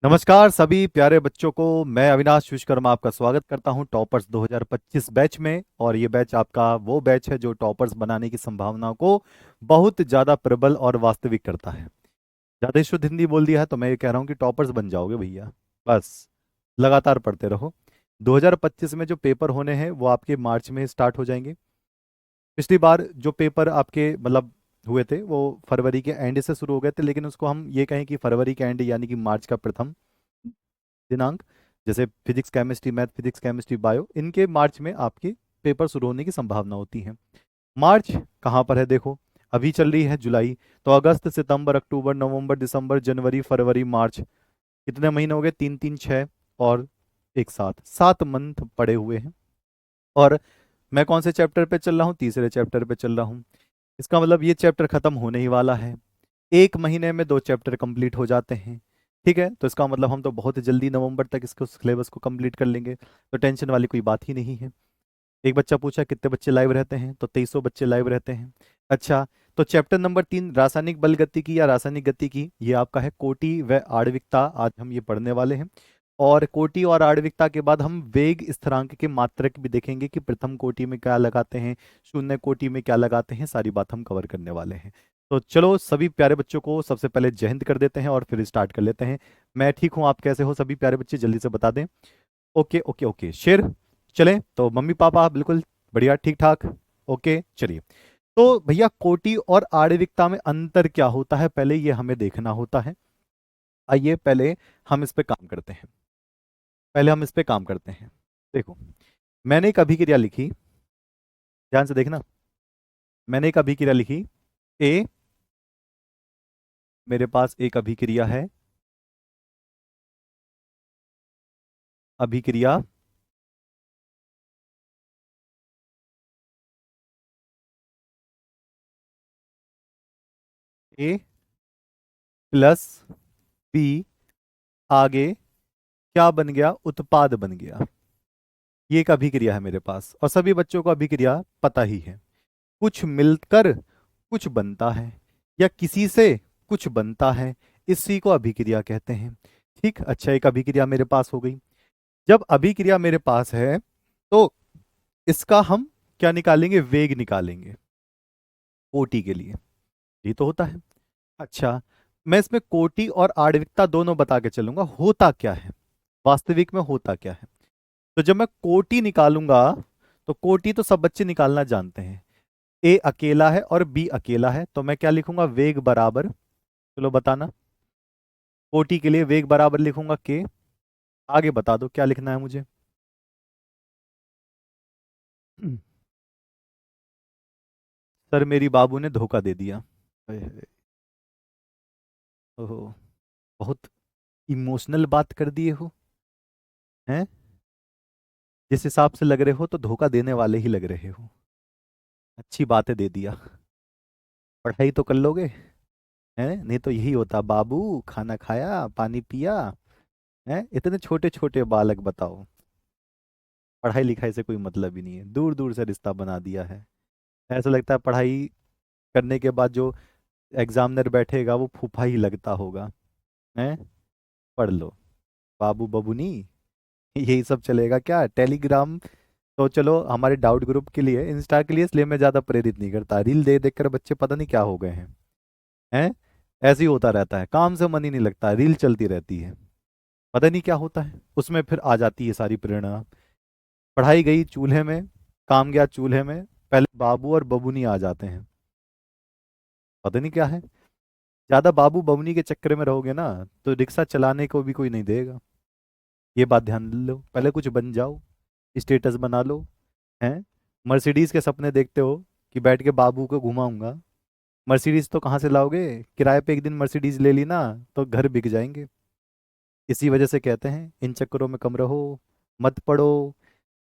नमस्कार सभी प्यारे बच्चों को। मैं अविनाश विश्वकर्मा आपका स्वागत करता हूं टॉपर्स 2025 बैच में। और ये बैच आपका वो बैच है जो टॉपर्स बनाने की संभावनाओं को बहुत ज़्यादा प्रबल और वास्तविक करता है। ज़्यादा शुद्ध हिंदी बोल दिया है तो मैं ये कह रहा हूँ कि टॉपर्स बन जाओगे भैया। बस लगातार पढ़ते रहो। 2025 में जो पेपर होने हैं वो आपके मार्च में स्टार्ट हो जाएंगे। पिछली बार जो पेपर आपके मतलब हुए थे वो फरवरी के एंड से शुरू हो गए थे, लेकिन उसको हम ये कहें कि फरवरी के एंड यानी कि मार्च का प्रथम दिनांक, जैसे physics chemistry math physics chemistry bio, इनके मार्च में आपके पेपर शुरू होने की संभावना होती है। मार्च कहाँ पर है देखो, अभी चल रही है जुलाई। तो अगस्त सितंबर अक्टूबर नवंबर दिसंबर जनवरी फरवरी मार्च, कितने महीने हो गए? तीन तीन छः और एक साथ 7 मंथ पड़े हुए हैं। और मैं कौन से चैप्टर पे चल रहा हूँ? तीसरे चैप्टर पे चल रहा हूँ। इसका मतलब ये चैप्टर खत्म होने ही वाला है। एक महीने में 2 चैप्टर कंप्लीट हो जाते हैं। ठीक है, तो इसका मतलब हम तो बहुत जल्दी नवंबर तक इसको सिलेबस को कंप्लीट कर लेंगे, तो टेंशन वाली कोई बात ही नहीं है। एक बच्चा पूछा कितने बच्चे लाइव रहते हैं, तो 2300 बच्चे लाइव रहते हैं। अच्छा, तो चैप्टर नंबर 3 रासायनिक बल गतिकी या रासायनिक गतिकी, ये आपका है कोटि व आणविकता, आज हम ये पढ़ने वाले हैं। और कोटि और आणविकता के बाद हम वेग स्थिरांक के मात्रक भी देखेंगे कि प्रथम कोटि में क्या लगाते हैं, शून्य कोटि में क्या लगाते हैं, सारी बात हम कवर करने वाले हैं। तो चलो सभी प्यारे बच्चों को सबसे पहले जय हिंद कर देते हैं और फिर स्टार्ट कर लेते हैं। मैं ठीक हूँ, आप कैसे हो सभी प्यारे बच्चे? जल्दी से बता दें। ओके ओके ओके, शेर। चलें तो मम्मी पापा बिल्कुल बढ़िया ठीक ठाक। ओके चलिए। तो भैया कोटि और आणविकता में अंतर क्या होता है, पहले ये हमें देखना होता है। आइए पहले हम इस पे काम करते हैं। देखो, मैंने एक अभिक्रिया लिखी, ध्यान से देखना। मैंने एक अभिक्रिया लिखी ए, मेरे पास एक अभिक्रिया है। अभिक्रिया ए प्लस बी, आगे क्या बन गया? उत्पाद बन गया। ये एक अभिक्रिया है मेरे पास, और सभी बच्चों को अभिक्रिया पता ही है। कुछ मिलकर कुछ बनता है या किसी से कुछ बनता है, इसी को अभिक्रिया कहते हैं। ठीक, अच्छा, एक अभिक्रिया मेरे पास हो गई। जब अभिक्रिया मेरे पास है तो इसका हम क्या निकालेंगे? वेग निकालेंगे कोटि के लिए। ये तो होता है। अच्छा, मैं इसमें कोटि और आणविकता दोनों बता के चलूंगा होता क्या है, वास्तविक में होता क्या है। तो जब मैं कोटि निकालूंगा, तो कोटि तो सब बच्चे निकालना जानते हैं। ए अकेला है और बी अकेला है, तो मैं क्या लिखूंगा? वेग बराबर, चलो बताना। कोटि के लिए वेग बराबर लिखूंगा के। आगे बता दो क्या लिखना है मुझे। सर मेरी बाबू ने धोखा दे दिया। हाय हाय, ओहो, बहुत इमोशनल बात कर दिए हो हैं। जिस हिसाब से लग रहे हो तो धोखा देने वाले ही लग रहे हो। अच्छी बातें दे दिया। पढ़ाई तो कर लोगे हैं, नहीं तो यही होता, बाबू खाना खाया पानी पिया। हैं, इतने छोटे छोटे बालक, बताओ। पढ़ाई लिखाई से कोई मतलब ही नहीं है, दूर दूर से रिश्ता बना दिया है। ऐसा लगता है पढ़ाई करने के बाद जो एग्जामिनर बैठेगा वो फूफा ही लगता होगा। हैं, पढ़ लो बाबू बबुनी। यही सब चलेगा क्या? टेलीग्राम तो चलो हमारे डाउट ग्रुप के लिए, इंस्टा के लिए इसलिए मैं ज़्यादा प्रेरित नहीं करता। रील देख देख कर बच्चे पता नहीं क्या हो गए हैं। हैं, ऐसे ही होता रहता है, काम से मन ही नहीं लगता, रील चलती रहती है, पता नहीं क्या होता है उसमें। फिर आ जाती है सारी प्रेरणा। पढ़ाई गई चूल्हे में, काम गया चूल्हे में, पहले बाबू और बबुनी आ जाते हैं, पता नहीं क्या है। ज्यादा बाबू बबुनी के चक्कर में रहोगे ना तो रिक्शा चलाने को भी कोई नहीं देगा। ये बात ध्यान लो, पहले कुछ बन जाओ, स्टेटस बना लो। हैं, मर्सिडीज के सपने देखते हो कि बैठ के बाबू को घुमाऊंगा? मर्सिडीज तो कहाँ से लाओगे? किराए पे एक दिन मर्सिडीज ले ली ना तो घर बिक जाएंगे। इसी वजह से कहते हैं इन चक्करों में कम रहो, मत पढ़ो,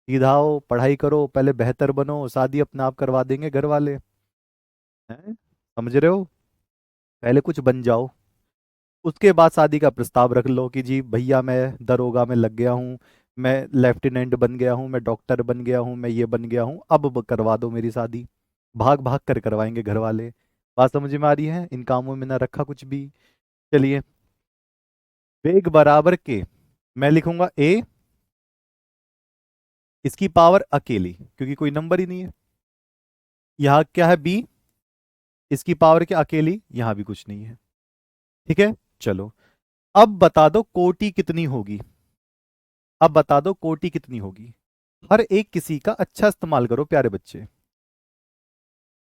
सीधा आओ, पढ़ाई करो, पहले बेहतर बनो, शादी अपने आप करवा देंगे घर वाले। हैं, समझ रहे हो? पहले कुछ बन जाओ, उसके बाद शादी का प्रस्ताव रख लो कि जी भैया मैं दरोगा में लग गया हूँ, मैं लेफ्टिनेंट बन गया हूँ, मैं डॉक्टर बन गया हूँ, मैं ये बन गया हूँ, अब करवा दो मेरी शादी। भाग भाग कर करवाएंगे घर वाले। बात समझ में आ रही है? इन कामों में ना रखा कुछ भी। चलिए, वेग बराबर के, मैं लिखूंगा ए, इसकी पावर अकेली क्योंकि कोई नंबर ही नहीं है। यहां क्या है बी, इसकी पावर क्या अकेली, यहां भी कुछ नहीं है। ठीक है, चलो अब बता दो कोटि कितनी होगी। अब बता दो कोटि कितनी होगी। हर एक किसी का अच्छा इस्तेमाल करो प्यारे बच्चे।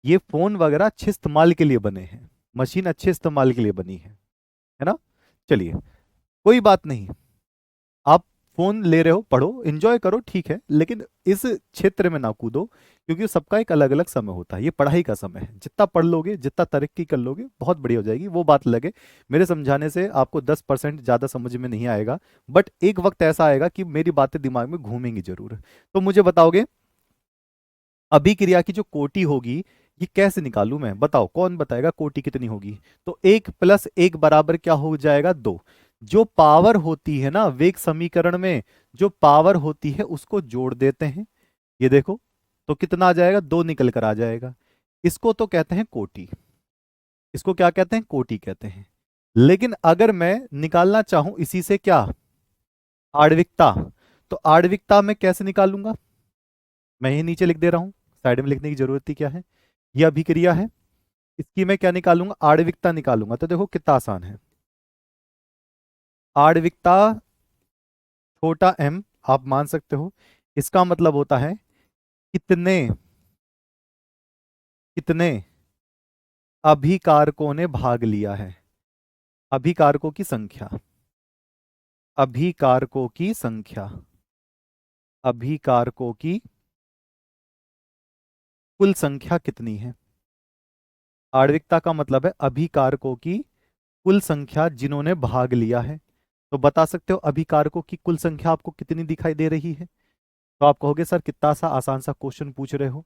ये फोन वगैरह अच्छे इस्तेमाल के लिए बने हैं, मशीन अच्छे इस्तेमाल के लिए बनी है ना। चलिए, कोई बात नहीं, आप फोन ले रहे हो, पढ़ो एंजॉय करो, ठीक है, लेकिन इस क्षेत्र में ना कूदो क्योंकि सबका एक अलग अलग समय होता है। ये पढ़ाई का समय है, जितना पढ़ लोगे जितना तरक्की कर लोगे बहुत बढ़िया हो जाएगी, वो बात लगे। मेरे समझाने से आपको 10% ज्यादा समझ में नहीं आएगा, बट एक वक्त ऐसा आएगा कि मेरी बातें दिमाग में घूमेंगी जरूर। तो मुझे बताओगे अभिक्रिया की जो कोटि होगी ये कैसे निकालूं मैं, बताओ कौन बताएगा कोटि कितनी होगी। तो एक प्लस एक बराबर क्या हो जाएगा, दो। जो पावर होती है ना वेग समीकरण में, जो पावर होती है उसको जोड़ देते हैं। ये देखो, तो कितना आ जाएगा, दो निकल कर आ जाएगा। इसको तो कहते हैं कोटि, इसको क्या कहते हैं, कोटि कहते हैं। लेकिन अगर मैं निकालना चाहूं इसी से क्या, आणविकता, तो आणविकता में कैसे निकालूंगा, मैं ही नीचे लिख दे रहा हूं, साइड में लिखने की जरूरत ही क्या है। यह अभिक्रिया है, इसकी मैं क्या निकालूंगा, आणविकता निकालूंगा। तो देखो कितना आसान है, आणविकता छोटा एम आप मान सकते हो, इसका मतलब होता है कितने कितने अभिकारकों ने भाग लिया है, अभिकारकों की संख्या, अभिकारकों की संख्या, अभिकारकों की कुल संख्या कितनी है। आणविकता का मतलब है अभिकारकों की कुल संख्या जिन्होंने भाग लिया है। तो बता सकते हो अभिकारकों की कुल संख्या आपको कितनी दिखाई दे रही है। तो आप कहोगे सर कितना सा आसान सा क्वेश्चन पूछ रहे हो,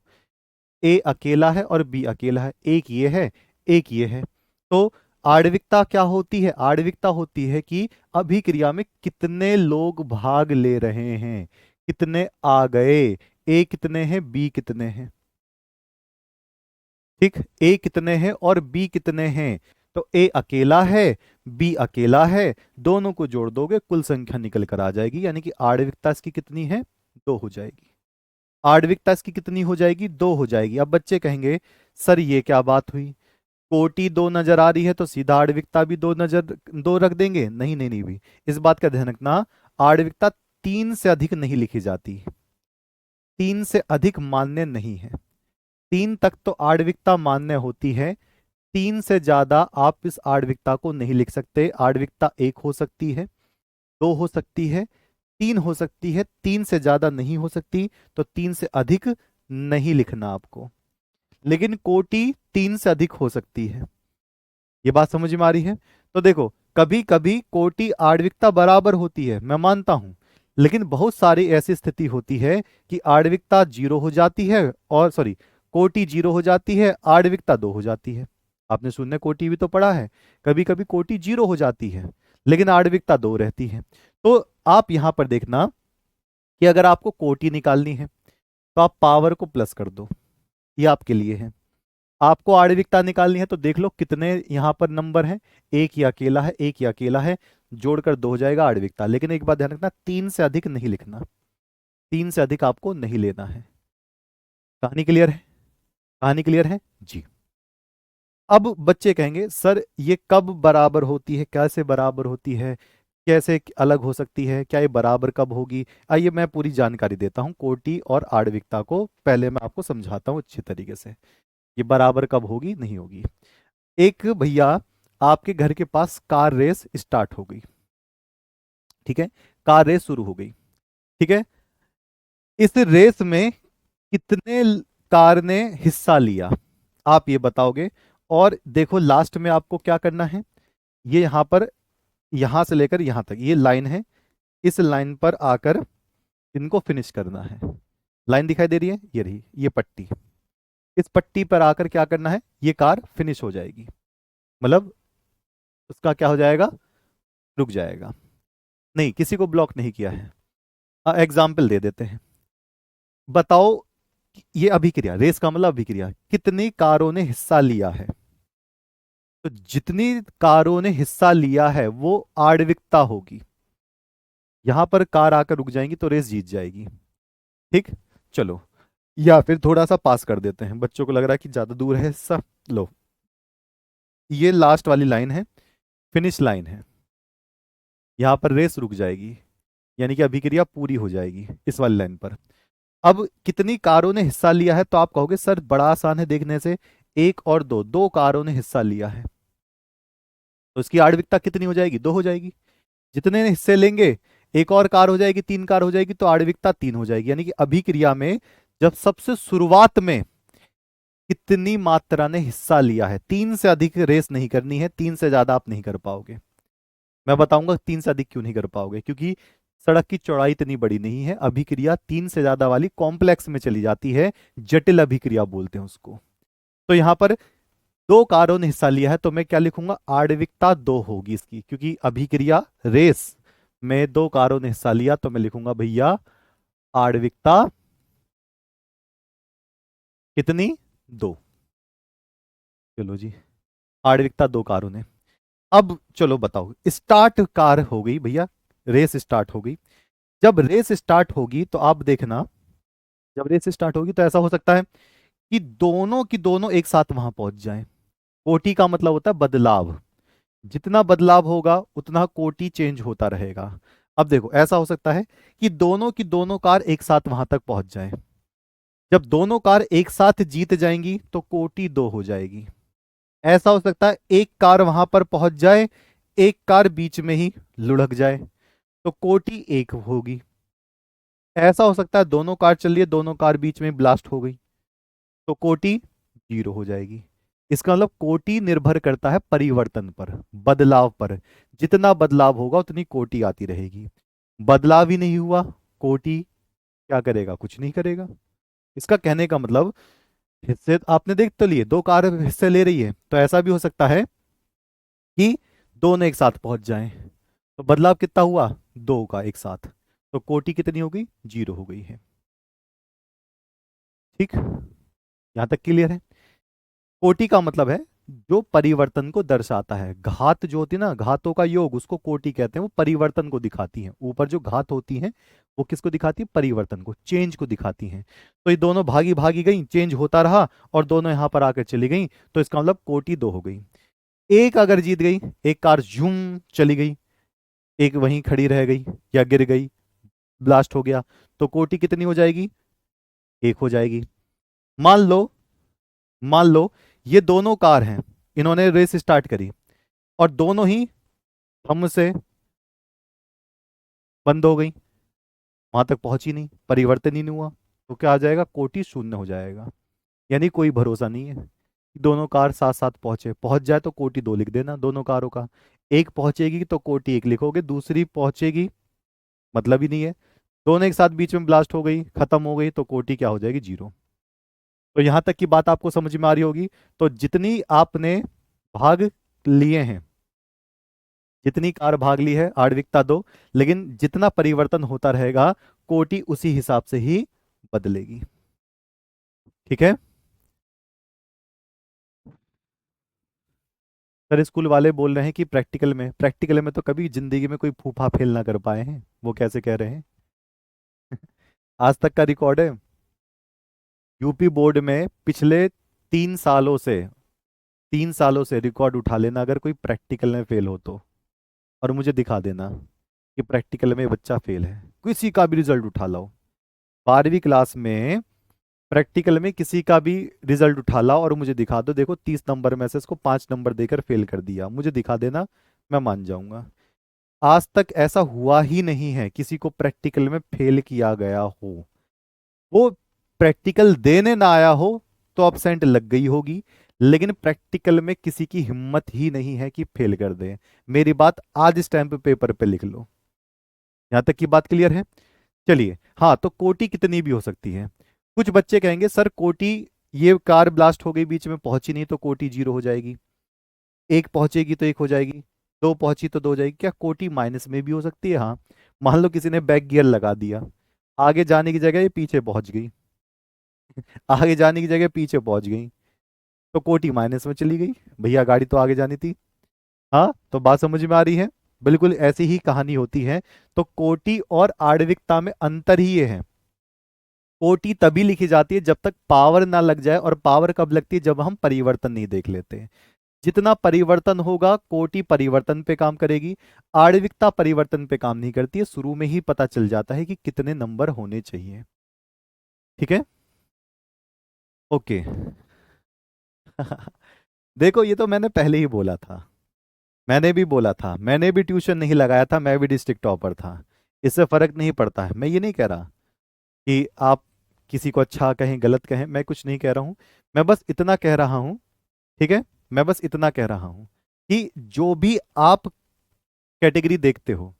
ए अकेला है और बी अकेला है, एक ये है एक ये है। तो आणविकता क्या होती है, आणविकता होती है कि अभिक्रिया में कितने लोग भाग ले रहे हैं, कितने आ गए, ए कितने हैं बी कितने हैं। ठीक, ए कितने हैं और बी कितने हैं। तो ए अकेला है, बी अकेला है, दोनों को जोड़ दोगे कुल संख्या निकल कर आ जाएगी, यानी कि आणविकता इसकी कितनी है, दो हो जाएगी। आणविकता इसकी कितनी हो जाएगी, दो हो जाएगी। अब बच्चे कहेंगे सर ये क्या बात हुई, कोटि दो नजर आ रही है तो सीधा आणविकता भी दो नजर, दो रख देंगे, नहीं नहीं नहीं भी, इस बात का ध्यान रखना, आणविकता तीन से अधिक नहीं लिखी जाती, तीन से अधिक मान्य नहीं है। तीन तक तो आणविकता मान्य होती है, तीन से ज्यादा आप इस आणविकता को नहीं लिख सकते। आणविकता एक हो सकती है, दो हो सकती है, तीन हो सकती है, तीन से ज्यादा नहीं हो सकती। तो तीन से अधिक नहीं लिखना आपको, लेकिन कोटि तीन से अधिक हो सकती है। ये बात समझ में आ रही है। तो देखो कभी कभी कोटि आणविकता बराबर होती है, मैं मानता हूं, लेकिन बहुत सारी ऐसी स्थिति होती है कि आणविकता जीरो हो जाती है, और सॉरी कोटि जीरो हो जाती है, आणविकता दो हो जाती है। आपने शून्य कोटि भी तो पढ़ा है, कभी कभी कोटि जीरो हो जाती है लेकिन आणविकता दो रहती है। तो आप यहां पर देखना कि अगर आपको कोटि निकालनी है तो आप पावर को प्लस कर दो, ये आपके लिए है। आपको आणविकता निकालनी है तो देख लो कितने यहां पर नंबर हैं, एक ही अकेला है, एक ही अकेला है, जोड़कर दो हो जाएगा आणविकता। लेकिन एक बात ध्यान रखना, तीन से अधिक नहीं लिखना, तीन से अधिक आपको नहीं लेना है। कहानी क्लियर है, कहानी क्लियर है जी। अब बच्चे कहेंगे सर ये कब बराबर होती है, कैसे बराबर होती है, कैसे अलग हो सकती है, क्या ये बराबर कब होगी। आइए मैं पूरी जानकारी देता हूं कोटि और आणविकता को, पहले मैं आपको समझाता हूं अच्छी तरीके से ये बराबर कब होगी नहीं होगी। एक भैया आपके घर के पास कार रेस स्टार्ट हो गई, ठीक है, कार रेस शुरू हो गई, ठीक है। इस रेस में कितने कार ने हिस्सा लिया, आप ये बताओगे। और देखो लास्ट में आपको क्या करना है, ये यहां पर, यहां से लेकर यहां तक ये लाइन है, इस लाइन पर आकर इनको फिनिश करना है। लाइन दिखाई दे रही है, ये रही ये पट्टी, इस पट्टी पर आकर क्या करना है, ये कार फिनिश हो जाएगी, मतलब उसका क्या हो जाएगा, रुक जाएगा। नहीं, किसी को ब्लॉक नहीं किया है। एग्जाम्पल दे देते हैं, बताओ ये अभिक्रिया, रेस का मतलब अभिक्रिया, कितनी कारों ने हिस्सा लिया है। तो जितनी कारों ने हिस्सा लिया है वो आणविकता होगी। यहां पर कार आकर रुक जाएंगी तो रेस जीत जाएगी। ठीक। चलो, या फिर थोड़ा सा पास कर देते हैं, बच्चों को लग रहा है कि ज्यादा दूर है हिस्सा। लो, ये लास्ट वाली लाइन है, फिनिश लाइन है। यहां पर रेस रुक जाएगी, यानी कि अभिक्रिया पूरी हो जाएगी इस वाली लाइन पर। अब कितनी कारों ने हिस्सा लिया है, तो आप कहोगे सर बड़ा आसान है देखने से, एक और दो, दो कारों ने हिस्सा लिया है, तो इसकी आणविकता कितनी हो जाएगी? दो हो जाएगी। जितने ने हिस्से लेंगे, एक और कार हो जाएगी, तीन कार हो जाएगी, तो आणविकता तीन हो जाएगी। यानी कि अभिक्रिया में जब सबसे शुरुआत में कितनी मात्रा ने हिस्सा लिया है, तीन से अधिक रेस नहीं करनी है, तीन से ज्यादा आप नहीं कर पाओगे। मैं बताऊंगा तीन से अधिक क्यों नहीं कर पाओगे, क्योंकि सड़क की चौड़ाई इतनी बड़ी नहीं है, अभिक्रिया तीन से ज्यादा वाली कॉम्प्लेक्स में चली जाती है, जटिल अभिक्रिया बोलते हैं उसको। तो यहां पर दो कारों ने हिस्सा लिया है, तो मैं क्या लिखूंगा? आणविकता दो होगी इसकी, क्योंकि अभिक्रिया रेस में दो कारों ने हिस्सा लिया, तो मैं लिखूंगा भैया आणविकता कितनी? दो। चलो जी, आणविकता दो कारों ने। अब चलो बताओ, स्टार्ट कार हो गई भैया, रेस स्टार्ट हो गई। जब रेस स्टार्ट होगी तो आप देखना, जब रेस स्टार्ट होगी तो ऐसा हो सकता है कि दोनों की दोनों एक साथ वहां पहुंच जाएं। कोटि का मतलब होता है बदलाव, जितना बदलाव होगा उतना कोटि चेंज होता रहेगा। अब देखो, ऐसा हो सकता है कि दोनों की दोनों कार एक साथ वहां तक पहुंच जाएं। जब दोनों कार एक साथ जीत जाएंगी तो कोटि दो हो जाएगी। ऐसा हो सकता है एक कार वहां पर पहुंच जाए, एक कार बीच में ही लुढ़क जाए, तो कोटि एक होगी। ऐसा हो सकता है दोनों कार चल रही है, दोनों कार बीच में ब्लास्ट हो गई, तो कोटि जीरो हो जाएगी। इसका मतलब कोटि निर्भर करता है परिवर्तन पर, बदलाव पर। जितना बदलाव होगा उतनी कोटि आती रहेगी। बदलाव ही नहीं हुआ, कोटि क्या करेगा? कुछ नहीं करेगा। इसका कहने का मतलब, हिस्से आपने देख तो लिए, दो कार हिस्से ले रही है, तो ऐसा भी हो सकता है कि दोनों एक साथ पहुंच जाएं, तो बदलाव कितना हुआ? दो का एक साथ, तो कोटि कितनी हो गई? जीरो हो गई है। ठीक, यहां तक क्लियर है? कोटि का मतलब है जो परिवर्तन को दर्शाता है। घात जो होती है ना, घातों का योग, उसको कोटि कहते हैं, वो परिवर्तन को दिखाती है। ऊपर जो घात होती है वो किसको दिखाती है? परिवर्तन को, चेंज को दिखाती हैं। तो ये दोनों भागी भागी गई, चेंज होता रहा, और दोनों यहां पर आकर चली गई, तो इसका मतलब कोटि दो हो गई। एक अगर जीत गई, एक कार झूम चली गई, एक वहीं खड़ी रह गई या गिर गई, ब्लास्ट हो गया, तो कोटि कितनी हो जाएगी? एक हो जाएगी। मान लो, मान लो ये दोनों कार हैं, इन्होंने रेस स्टार्ट करी और दोनों ही थंब से बंद हो गई, वहां तक पहुंची नहीं, परिवर्तन ही नहीं हुआ, तो क्या आ जाएगा? कोटि शून्य हो जाएगा। यानी कोई भरोसा नहीं है। दोनों कार साथ साथ पहुंचे, पहुंच जाए तो कोटि दो लिख देना दोनों कारों का। एक पहुंचेगी तो कोटि एक लिखोगे, दूसरी पहुंचेगी मतलब ही नहीं है। दोनों एक साथ बीच में ब्लास्ट हो गई, खत्म हो गई, तो कोटि क्या हो जाएगी? जीरो। तो यहां तक की बात आपको समझ में आ रही होगी। तो जितनी आपने भाग लिए हैं, जितनी कार भाग ली है, आणविकता दो, लेकिन जितना परिवर्तन होता रहेगा कोटि उसी हिसाब से ही बदलेगी। ठीक है? सर स्कूल वाले बोल रहे हैं कि प्रैक्टिकल में तो कभी जिंदगी में कोई फूफा फेल ना कर पाए हैं, वो कैसे कह रहे हैं? आज तक का रिकॉर्ड है यूपी बोर्ड में, पिछले 3 सालों से, 3 सालों से रिकॉर्ड उठा लेना अगर कोई प्रैक्टिकल में फेल हो तो, और मुझे दिखा देना कि प्रैक्टिकल में बच्चा फेल है। किसी का भी रिजल्ट उठा लाओ, 12वीं क्लास में प्रैक्टिकल में किसी का भी रिजल्ट उठा लाओ और मुझे दिखा दो, देखो 30 नंबर में से इसको 5 नंबर देकर फेल कर दिया, मुझे दिखा देना, मैं मान जाऊंगा। आज तक ऐसा हुआ ही नहीं है किसी को प्रैक्टिकल में फेल किया गया हो। वो प्रैक्टिकल देने ना आया हो तो अपसेंट लग गई होगी, लेकिन प्रैक्टिकल में किसी की हिम्मत ही नहीं है कि फेल कर दे। मेरी बात आज इस टाइम पे पेपर पे लिख लो। यहां तक की बात क्लियर है? चलिए, हाँ, तो कोटि कितनी भी हो सकती है। कुछ बच्चे कहेंगे सर कोटि, ये कार ब्लास्ट हो गई, बीच में पहुंची नहीं, तो कोटि जीरो हो जाएगी। एक पहुंचेगी तो एक हो जाएगी, दो पहुंची तो दो हो जाएगी। क्या कोटि माइनस में भी हो सकती है? हाँ। मान लो किसी ने बैक गियर लगा दिया, आगे जाने की जगह ये पीछे पहुंच गई, आगे जाने की जगह पीछे पहुंच गई, तो कोटि माइनस में चली गई, भैया गाड़ी तो आगे जानी थी। हाँ, तो बात समझ में आ रही है। बिल्कुल ऐसी ही कहानी होती है। तो कोटि और आणविकता में अंतर ही ये है। कोटि तभी लिखी जाती है जब तक पावर ना लग जाए, और पावर कब लगती है, जब हम परिवर्तन नहीं देख लेते हैं। जितना परिवर्तन होगा कोटि परिवर्तन पे काम करेगी, आणविकता परिवर्तन पे काम नहीं करती है। शुरू में ही पता चल जाता है कि कितने नंबर होने चाहिए। ठीक है, ओके। देखो, ये तो मैंने पहले ही बोला था, मैंने भी बोला था, मैंने भी ट्यूशन नहीं लगाया था, मैं भी डिस्ट्रिक्ट टॉपर था। इससे फर्क नहीं पड़ता है। मैं ये नहीं कह रहा कि आप किसी को अच्छा कहें गलत कहें, मैं कुछ नहीं कह रहा हूं। मैं बस इतना कह रहा हूं, ठीक है, मैं बस इतना कह रहा हूं कि जो भी आप कैटेगरी देखते हो,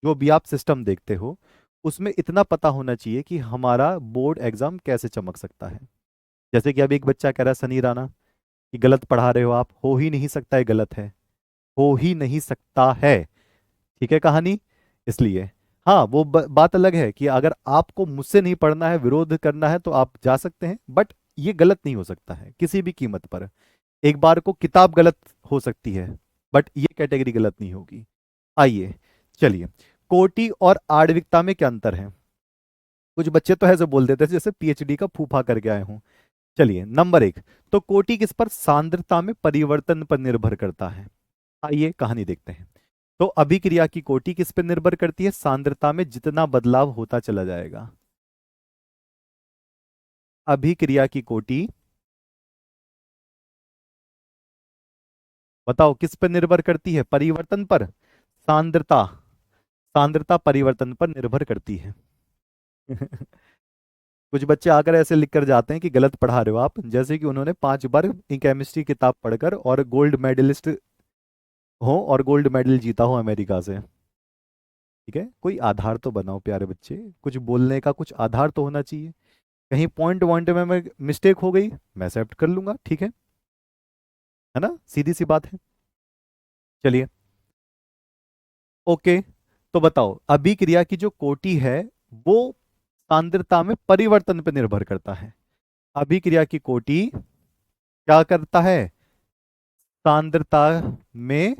जो भी आप सिस्टम देखते हो, उसमें इतना पता होना चाहिए कि हमारा बोर्ड एग्जाम कैसे चमक सकता है। जैसे कि अभी एक बच्चा कह रहा है, सनी राणा, कि गलत पढ़ा रहे हो आप, हो ही नहीं सकता है, गलत है, हो ही नहीं सकता है। ठीक है कहानी। इसलिए हाँ, वो बात अलग है कि अगर आपको मुझसे नहीं पढ़ना है, विरोध करना है, तो आप जा सकते हैं, बट ये गलत नहीं हो सकता है किसी भी कीमत पर। एक बार को किताब गलत हो सकती है, बट ये कैटेगरी गलत नहीं होगी। आइए, चलिए, कोटि और आणविकता में क्या अंतर है। कुछ बच्चे तो ऐसे बोल देते हैं जैसे पीएचडी का फूफा करके आए हों। चलिए, नंबर एक, तो कोटि किस पर, सांद्रता में परिवर्तन पर निर्भर करता है। आइए कहानी देखते हैं। तो अभिक्रिया की कोटि किस पर निर्भर करती है, सांद्रता में जितना बदलाव होता चला जाएगा। अभिक्रिया की कोटि, बताओ किस पर निर्भर करती है, परिवर्तन पर, सांद्रता, सांद्रता परिवर्तन पर निर्भर करती है। कुछ बच्चे आकर ऐसे लिख कर जाते हैं कि गलत पढ़ा रहे हो आप, जैसे कि उन्होंने 5 बार केमिस्ट्री किताब पढ़कर और गोल्ड मेडलिस्ट हो और गोल्ड मेडल जीता हो अमेरिका से। ठीक है, कोई आधार तो बनाओ प्यारे बच्चे, कुछ बोलने का कुछ आधार तो होना चाहिए। कहीं पॉइंट वॉइंट में मैं मिस्टेक हो गई, मैं एक्सेप्ट कर लूंगा, ठीक है ना, सीधी सी बात है। चलिए, ओके, तो बताओ अभिक्रिया की जो कोटि है वो सांद्रता में परिवर्तन पर निर्भर करता है। अभिक्रिया की कोटि क्या करता है, सांद्रता में,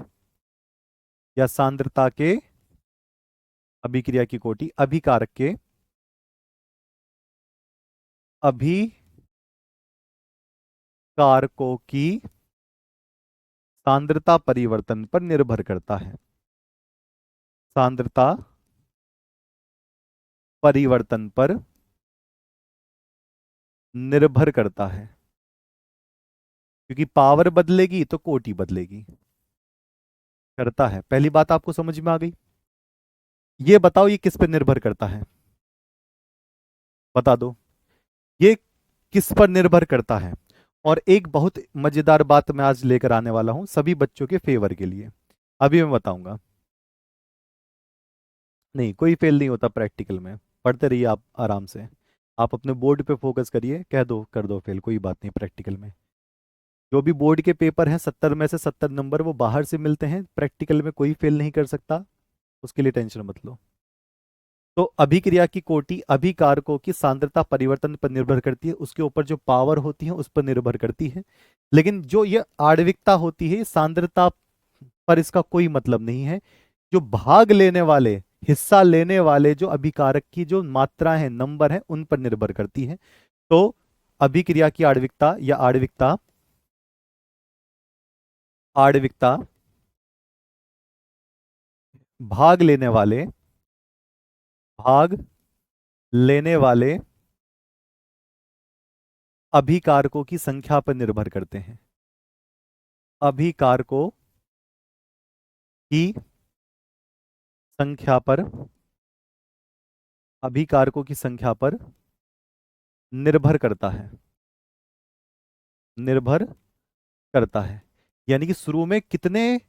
या सांद्रता के, अभिक्रिया की कोटि अभिकारक के, अभिकारकों की सांद्रता परिवर्तन पर निर्भर करता है। सांद्रता परिवर्तन पर निर्भर करता है, क्योंकि पावर बदलेगी तो कोटि बदलेगी। करता है, पहली बात आपको समझ में आ गई। ये बताओ ये किस पर निर्भर करता है, बता दो, ये किस पर निर्भर करता है। और एक बहुत मजेदार बात मैं आज लेकर आने वाला हूं सभी बच्चों के फेवर के लिए, अभी मैं बताऊंगा। नहीं, कोई फेल नहीं होता प्रैक्टिकल में, पढ़ते रहिए आप आराम से। आप अपने बोर्ड पे फोकस करिए, कह दो कर दो फेल, कोई बात नहीं प्रैक्टिकल में। जो भी बोर्ड के पेपर हैं 70 में से 70 नंबर वो बाहर से मिलते हैं, प्रैक्टिकल में कोई फेल नहीं कर सकता, उसके लिए टेंशन मत लो। तो अभिक्रिया की कोटि अभिकारकों की सांद्रता परिवर्तन पर निर्भर करती है, उसके ऊपर जो पावर होती है उस पर निर्भर करती है। लेकिन जो ये आणविकता होती है, सांद्रता पर इसका कोई मतलब नहीं है। जो भाग लेने वाले, हिस्सा लेने वाले जो अभिकारक की जो मात्रा है, नंबर है, उन पर निर्भर करती है। तो अभिक्रिया की आणविकता या आणविकता, आणविकता भाग लेने वाले, भाग लेने वाले अभिकारकों की संख्या पर निर्भर करते हैं। अभिकारकों की संख्या पर, अभिकारकों की संख्या पर निर्भर करता है, निर्भर करता है। यानी कि शुरू में कितने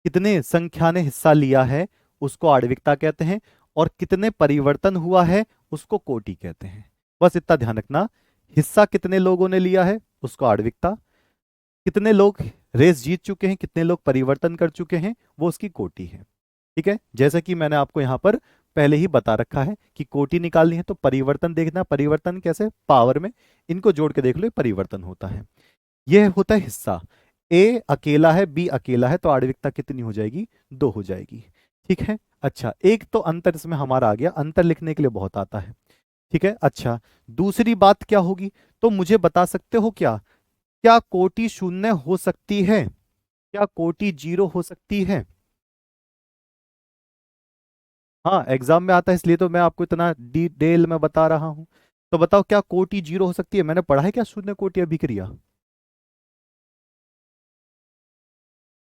कितने संख्या ने हिस्सा लिया है उसको आणविकता कहते हैं, और कितने परिवर्तन हुआ है उसको कोटि कहते हैं। बस इतना ध्यान रखना, हिस्सा कितने लोगों ने लिया है उसको आणविकता, कितने लोग रेस जीत चुके हैं, कितने लोग परिवर्तन कर चुके हैं, वो उसकी कोटि है। ठीक है, जैसा कि मैंने आपको यहां पर पहले ही बता रखा है कि कोटि निकालनी है तो परिवर्तन देखना, परिवर्तन कैसे, पावर में, इनको जोड़ के देख लो, ये परिवर्तन होता है। यह होता है हिस्सा। ए अकेला है, बी अकेला है, तो आणविकता कितनी हो जाएगी? 2 हो जाएगी। ठीक है। अच्छा, एक तो अंतर इसमें हमारा आ गया, अंतर लिखने के लिए बहुत आता है। ठीक है। अच्छा, दूसरी बात क्या होगी? तो मुझे बता सकते हो क्या, क्या कोटि शून्य हो सकती है? क्या कोटि जीरो हो सकती है? हाँ, एग्जाम में आता है, इसलिए तो मैं आपको इतना डिटेल में बता रहा हूं। तो बताओ, क्या कोटि जीरो हो सकती है? मैंने पढ़ा है क्या शून्य कोटि अभिक्रिया?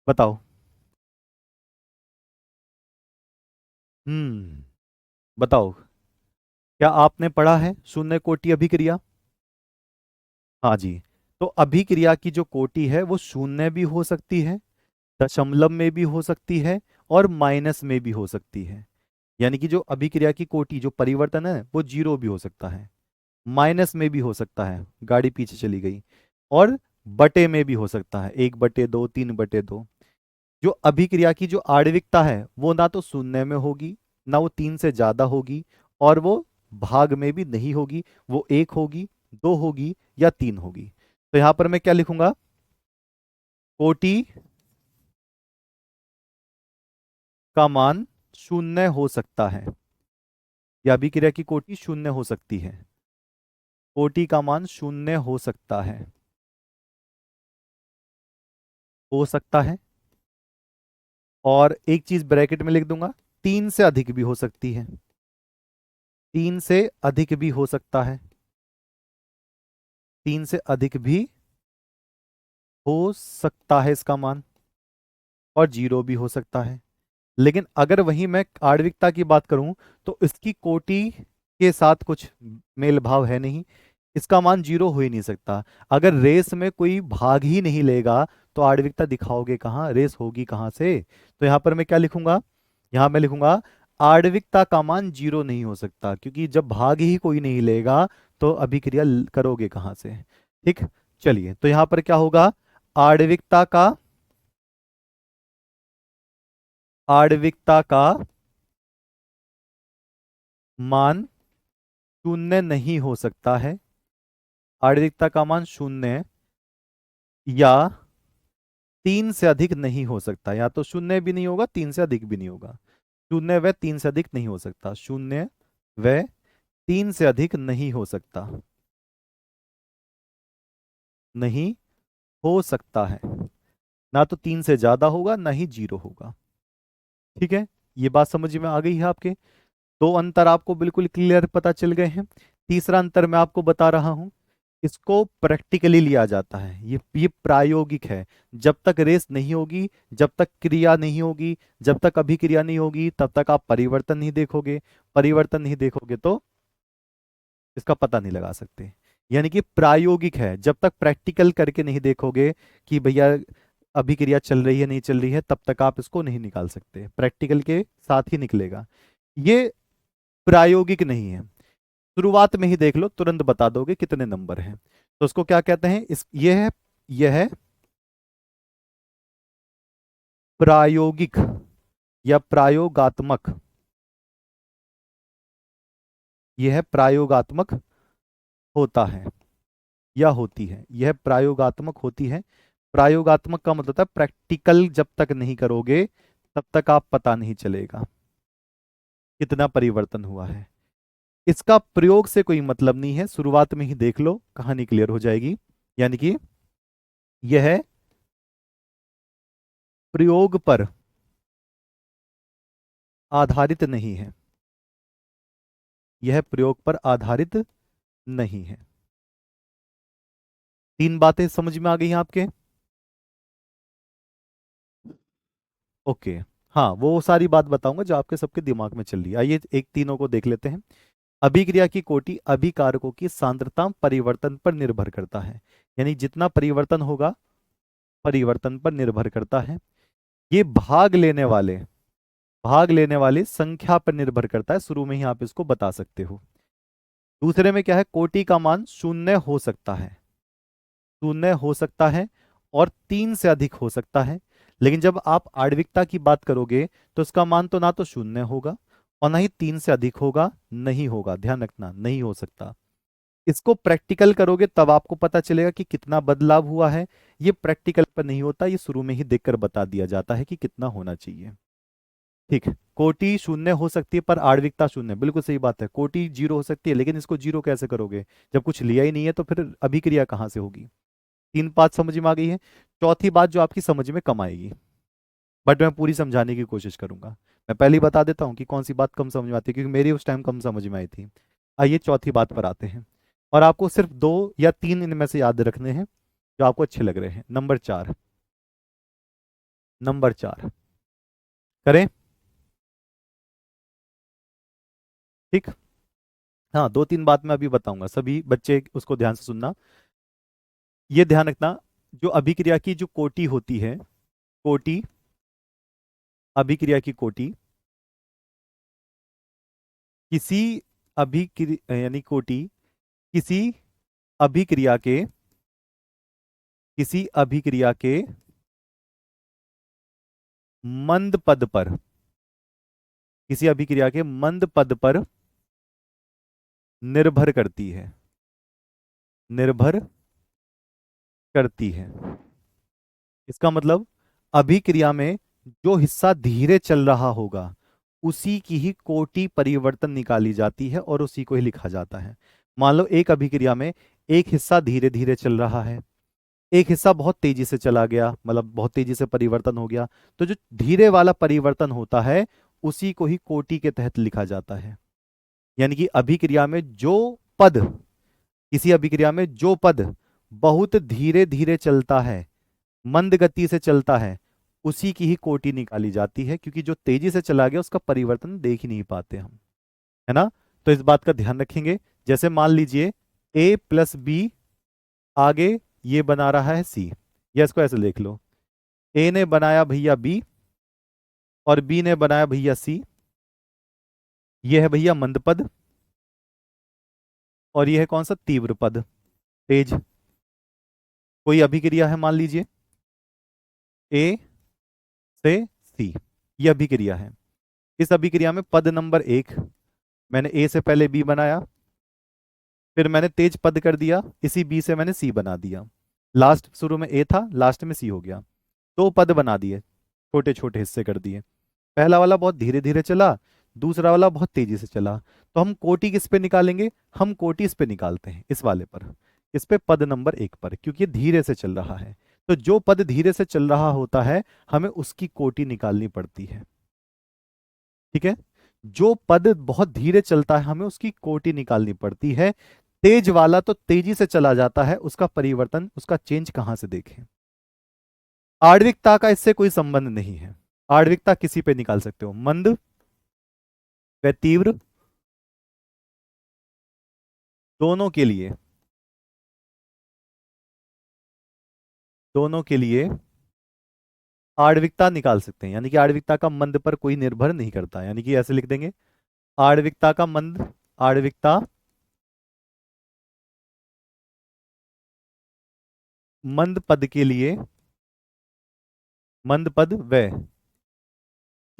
बताओ। हम्म। बताओ, क्या आपने पढ़ा है शून्य कोटि अभिक्रिया? हाँ जी। तो अभिक्रिया की जो कोटि है वो शून्य भी हो सकती है, दशमलव में भी हो सकती है, और माइनस में भी हो सकती है। यानी कि जो अभिक्रिया की कोटि, जो परिवर्तन है, वो जीरो भी हो सकता है, माइनस में भी हो सकता है, गाड़ी पीछे चली गई, और बटे में भी हो सकता है, 1/2, 3/2। जो अभिक्रिया की जो आणविकता है वो ना तो शून्य में होगी, ना वो 3 से ज्यादा होगी, और वो भाग में भी नहीं होगी। वो 1 होगी, 2 होगी, या 3 होगी। तो यहां पर मैं क्या लिखूंगा? कोटि का मान शून्य हो सकता है, या अभिक्रिया की कोटि शून्य हो सकती है। कोटि का मान शून्य हो सकता है, हो सकता है। और एक चीज ब्रैकेट में लिख दूंगा, 3 से अधिक भी हो सकती है, 3 से अधिक भी हो सकता है, 3 से अधिक भी हो सकता है इसका मान, और जीरो भी हो सकता है। लेकिन अगर वही मैं आणविकता की बात करूं, तो इसकी कोटि के साथ कुछ मेल भाव है नहीं, इसका मान जीरो हो ही नहीं सकता। अगर रेस में कोई भाग ही नहीं लेगा, तो आणविकता दिखाओगे कहाँ? रेस होगी कहाँ से? तो यहां पर मैं क्या लिखूंगा? यहां मैं लिखूंगा, आणविकता का मान जीरो नहीं हो सकता, क्योंकि जब भाग ही कोई नहीं लेगा तो अभिक्रिया करोगे कहाँ से? ठीक। चलिए, तो यहां पर क्या होगा? आणविकता का, आणविकता का मान शून्य नहीं हो सकता है, आणविकता का मान शून्य या 3 से अधिक नहीं हो सकता। या तो शून्य भी नहीं होगा, 3 से अधिक भी नहीं होगा। शून्य व 3 से अधिक नहीं हो सकता, शून्य व 3 से अधिक नहीं हो सकता, नहीं हो सकता है। ना तो 3 से ज्यादा होगा, ना ही जीरो होगा। ठीक है। ये बात समझ में आ गई है आपके? दो अंतर आपको बिल्कुल क्लियर पता चल गए हैं। तीसरा अंतर मैं आपको बता रहा हूं, इसको प्रैक्टिकली लिया जाता है, ये प्रायोगिक है। जब तक रेस नहीं होगी, जब तक क्रिया नहीं होगी, जब तक अभिक्रिया नहीं होगी, तब तक आप परिवर्तन नहीं देखोगे। परिवर्तन नहीं देखोगे तो इसका पता नहीं लगा सकते। यानी कि प्रायोगिक है, जब तक प्रैक्टिकल करके नहीं देखोगे कि भैया अभिक्रिया चल रही है नहीं चल रही है, तब तक आप इसको नहीं निकाल सकते। प्रैक्टिकल के साथ ही निकलेगा। ये प्रायोगिक नहीं है। शुरुआत में ही देख लो, तुरंत बता दोगे कितने नंबर हैं। तो उसको क्या कहते हैं? इस यह है प्रायोगिक या प्रयोगात्मक। यह प्रयोगात्मक होता है या होती है, यह प्रयोगात्मक होती है। प्रयोगात्मक का मतलब होता है प्रैक्टिकल जब तक नहीं करोगे तब तक आप पता नहीं चलेगा कितना परिवर्तन हुआ है। इसका प्रयोग से कोई मतलब नहीं है, शुरुआत में ही देख लो, कहानी क्लियर हो जाएगी। यानी कि यह प्रयोग पर आधारित नहीं है, यह प्रयोग पर आधारित नहीं है। तीन बातें समझ में आ गई हैं आपके? ओके। हाँ, वो सारी बात बताऊंगा जो आपके सबके दिमाग में चल रही है। आइए एक तीनों को देख लेते हैं। अभिक्रिया की कोटि अभिकारकों की सांद्रता परिवर्तन पर निर्भर करता है। यानी जितना परिवर्तन होगा, परिवर्तन पर निर्भर करता है। ये भाग लेने वाली संख्या पर निर्भर करता है, शुरू में ही आप इसको बता सकते हो। दूसरे में क्या है? कोटि का मान शून्य हो सकता है, शून्य हो सकता है, और 3 से अधिक हो सकता है। लेकिन जब आप आणविकता की बात करोगे, तो इसका मान तो ना तो शून्य होगा, और ना ही 3 से अधिक होगा, नहीं होगा, ध्यान रखना, नहीं हो सकता। इसको प्रैक्टिकल करोगे तब आपको पता चलेगा कि कितना बदलाव हुआ है। ये प्रैक्टिकल पर नहीं होता, ये शुरू में ही देखकर बता दिया जाता है कि कितना होना चाहिए। ठीक है, कोटि शून्य हो सकती है पर आणविकता शून्य, बिल्कुल सही बात है। कोटि जीरो हो सकती है, लेकिन इसको जीरो कैसे करोगे जब कुछ लिया ही नहीं है, तो फिर अभिक्रिया कहाँ से होगी। तीन बात समझ में आ गई है। चौथी बात जो आपकी समझ में कम आएगी, बट मैं पूरी समझाने की कोशिश करूंगा। मैं पहले ही बता देता हूँ कि कौन सी बात कम समझ में आती है, क्योंकि मेरी उस टाइम कम समझ में आई थी। आइए चौथी बात पर आते हैं, और आपको सिर्फ दो या तीन इनमें से याद रखने हैं जो आपको अच्छे लग रहे हैं। नंबर चार, नंबर चार करें। ठीक। हाँ, दो तीन बात मैं अभी बताऊंगा, सभी बच्चे उसको ध्यान से सुनना। ये ध्यान रखना, जो अभिक्रिया की जो कोटि होती है, कोटि, अभिक्रिया की कोटि, किसी अभिक्रिया यानी कोटि किसी अभिक्रिया के, किसी अभिक्रिया के मंद पद पर, किसी अभिक्रिया के मंद पद पर निर्भर करती है, निर्भर करती है। इसका मतलब अभिक्रिया में जो हिस्सा धीरे चल रहा होगा उसी की ही कोटि परिवर्तन निकाली जाती है और उसी को ही लिखा जाता है। मान लो एक अभिक्रिया में एक हिस्सा धीरे धीरे चल रहा है, एक हिस्सा बहुत तेजी से चला गया, मतलब बहुत तेजी से परिवर्तन हो गया, तो जो धीरे वाला परिवर्तन होता है उसी को ही कोटि के तहत लिखा जाता है। यानी कि अभिक्रिया में जो पद, किसी अभिक्रिया में जो पद बहुत धीरे धीरे चलता है, मंद गति से चलता है, उसी की ही कोटि निकाली जाती है, क्योंकि जो तेजी से चला गया उसका परिवर्तन देख ही नहीं पाते हम, है ना। तो इस बात का ध्यान रखेंगे। जैसे मान लीजिए a प्लस बी, आगे ये बना रहा है c, या इसको ऐसे देख लो, a ने बनाया भैया b और b ने बनाया भैया c। ये है भैया मंद पद और ये है कौन सा, तीव्र पद, तेज। कोई अभिक्रिया है मान लीजिए a से c, ये अभिक्रिया है। इस अभिक्रिया में पद नंबर एक, मैंने a से पहले b बनाया, फिर मैंने तेज पद कर दिया, इसी b से मैंने c बना दिया। लास्ट, शुरू में a था, लास्ट में c हो गया। दो पद बना दिए, छोटे छोटे हिस्से कर दिए। पहला वाला बहुत धीरे धीरे चला, दूसरा वाला बहुत तेजी से चला। तो हम कोटि किस पे निकालेंगे, हम कोटि इस पे निकालते हैं, इस वाले पर, इस पे पद नंबर एक पर, क्योंकि ये धीरे से चल रहा है। तो जो पद धीरे से चल रहा होता है हमें उसकी कोटि निकालनी पड़ती है। ठीक है, जो पद बहुत धीरे चलता है हमें उसकी कोटि निकालनी पड़ती है। तेज वाला तो तेजी से चला जाता है, उसका परिवर्तन, उसका चेंज कहां से देखें। आणविकता का इससे कोई संबंध नहीं है। आणविकता किसी पे निकाल सकते हो, मंद व तीव्र दोनों के लिए, दोनों के लिए आणविकता निकाल सकते हैं। यानी कि आणविकता का मंद पर कोई निर्भर नहीं करता, यानी कि ऐसे लिख देंगे, आणविकता का मंद, आणविकता मंद पद के लिए, मंद पद व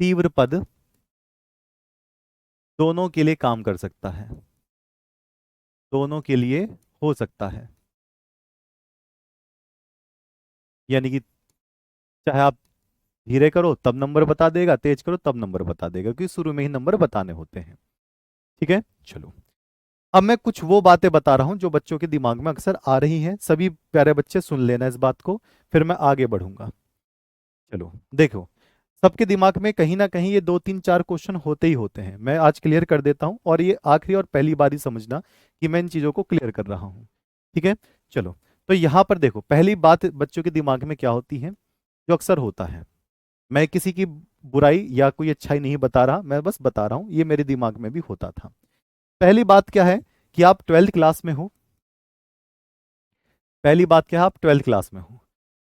तीव्र पद दोनों के लिए काम कर सकता है, दोनों के लिए हो सकता है। यानी कि चाहे आप धीरे करो तब नंबर बता देगा, तेज करो तब नंबर बता देगा, क्योंकि शुरू में ही नंबर बताने होते हैं। ठीक है, चलो। अब मैं कुछ वो बातें बता रहा हूं जो बच्चों के दिमाग में अक्सर आ रही हैं, सभी प्यारे बच्चे सुन लेना इस बात को, फिर मैं आगे बढ़ूंगा। चलो देखो, सबके दिमाग में कहीं ना कहीं ये दो तीन चार क्वेश्चन होते ही होते हैं, मैं आज क्लियर कर देता हूं, और ये आखिरी और पहली बार ही समझना कि मैं इन चीजों को क्लियर कर रहा हूं। ठीक है, चलो। तो यहां पर देखो, पहली बात बच्चों के दिमाग में क्या होती है, जो अक्सर होता है, मैं किसी की बुराई या कोई अच्छाई नहीं बता रहा, मैं बस बता रहा हूं, ये मेरे दिमाग में भी होता था। पहली बात क्या है कि आप 12th क्लास में हो, पहली बात क्या है, आप 12th क्लास में हो।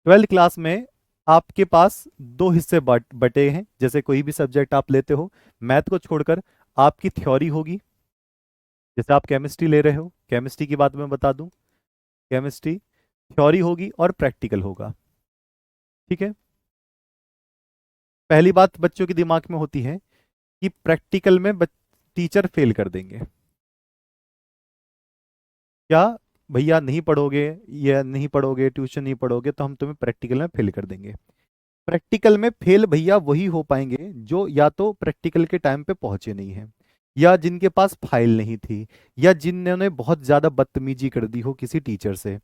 12th क्लास में आपके पास दो हिस्से बटे हैं, जैसे कोई भी सब्जेक्ट आप लेते हो, मैथ को छोड़कर आपकी थ्योरी होगी, जैसे आप केमिस्ट्री ले रहे हो, केमिस्ट्री की बात मैं बता दूं, केमिस्ट्री थ्योरी होगी और प्रैक्टिकल होगा। ठीक है, पहली बात बच्चों के दिमाग में होती है कि प्रैक्टिकल में टीचर फेल कर देंगे, क्या भैया नहीं पढ़ोगे, या नहीं पढ़ोगे, ट्यूशन नहीं पढ़ोगे तो हम तुम्हें प्रैक्टिकल में फेल कर देंगे। प्रैक्टिकल में फेल भैया वही हो पाएंगे जो या तो प्रैक्टिकल के टाइम पे पहुंचे नहीं हैं, या जिनके पास फाइल नहीं थी, या जिन्होंने बहुत ज्यादा बदतमीजी कर दी हो किसी टीचर से,